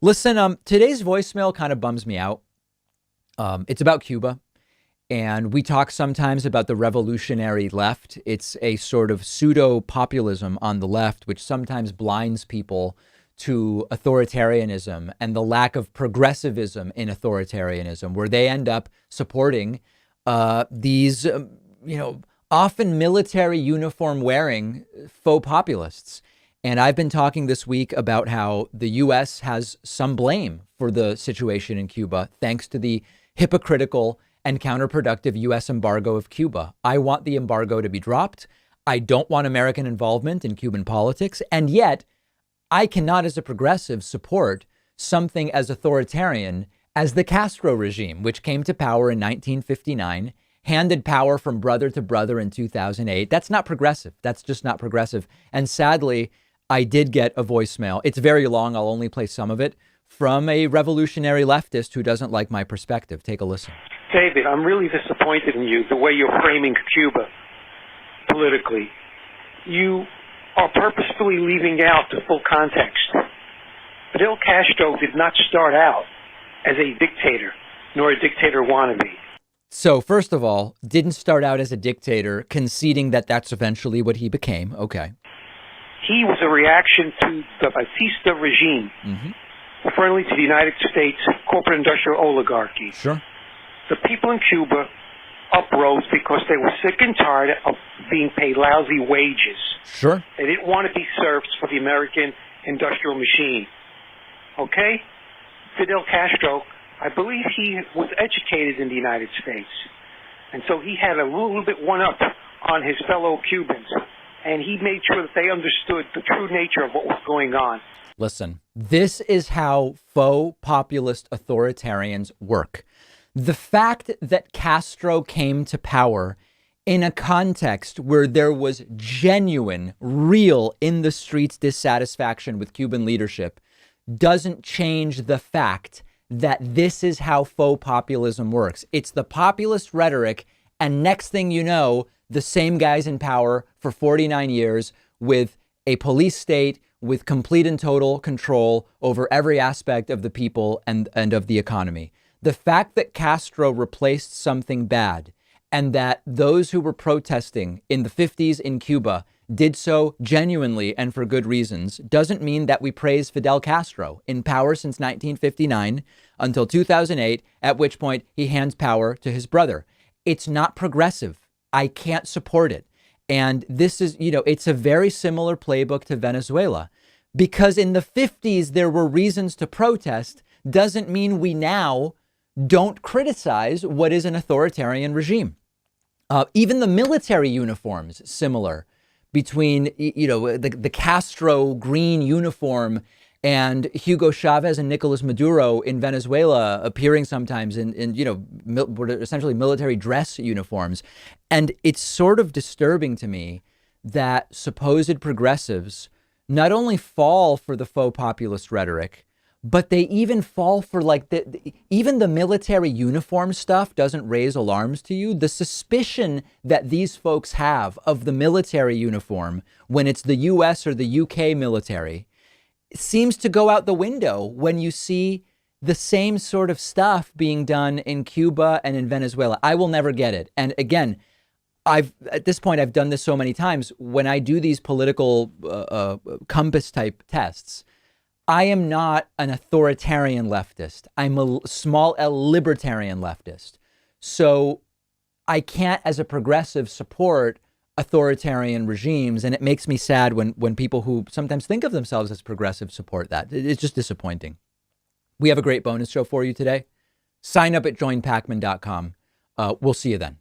Listen, today's voicemail kind of bums me out. It's about Cuba. And we talk sometimes about the revolutionary left. It's a sort of pseudo populism on the left, which sometimes blinds people to authoritarianism and the lack of progressivism in authoritarianism, where they end up supporting these, often military uniform wearing faux populists. And I've been talking this week about how the U.S. has some blame for the situation in Cuba, thanks to the hypocritical and counterproductive U.S. embargo of Cuba. I want the embargo to be dropped. I don't want American involvement in Cuban politics. And yet, I cannot, as a progressive, support something as authoritarian as the Castro regime, which came to power in 1959, handed power from brother to brother in 2008. That's not progressive. That's just not progressive. And sadly, I did get a voicemail. It's very long. I'll only play some of it from a revolutionary leftist who doesn't like my perspective. Take a listen. David, I'm really disappointed in you, the way you're framing Cuba politically. You are purposefully leaving out the full context. Fidel Castro did not start out as a dictator, nor a dictator wannabe. So first of all, didn't start out as a dictator, conceding that that's eventually what he became. Okay. He was a reaction to the Batista regime, friendly to the United States corporate industrial oligarchy. Sure. The people in Cuba uprose because they were sick and tired of being paid lousy wages. Sure. They didn't want to be serfs for the American industrial machine. Okay? Fidel Castro, I believe he was educated in the United States. And so he had a little bit one-up on his fellow Cubans. And he made sure that they understood the true nature of what was going on. Listen, this is how faux populist authoritarians work. The fact that Castro came to power in a context where there was genuine, real in the streets dissatisfaction with Cuban leadership doesn't change the fact that this is how faux populism works. It's the populist rhetoric, and next thing you know, the same guys in power for 49 years with a police state with complete and total control over every aspect of the people and of the economy. The fact that Castro replaced something bad and that those who were protesting in the 50s in Cuba did so genuinely and for good reasons doesn't mean that we praise Fidel Castro, in power since 1959 until 2008, at which point he hands power to his brother. It's not progressive. I can't support it. And this is, it's a very similar playbook to Venezuela, because in the 50s there were reasons to protest doesn't mean we now don't criticize what is an authoritarian regime. Even the military uniforms, similar between, the Castro green uniform and Hugo Chavez and Nicolas Maduro in Venezuela appearing sometimes in essentially military dress uniforms. And it's sort of disturbing to me that supposed progressives not only fall for the faux populist rhetoric, but they even fall for even the military uniform stuff doesn't raise alarms to you. The suspicion that these folks have of the military uniform when it's the US or the UK military seems to go out the window when you see the same sort of stuff being done in Cuba and in Venezuela. I will never get it. And again, at this point, I've done this so many times. When I do these political compass type tests, I am not an authoritarian leftist. I'm a small L libertarian leftist. So I can't, as a progressive, support authoritarian regimes. And it makes me sad when people who sometimes think of themselves as progressive support that. It's just disappointing. We have a great bonus show for you today. Sign up at joinpacman.com. We'll see you then.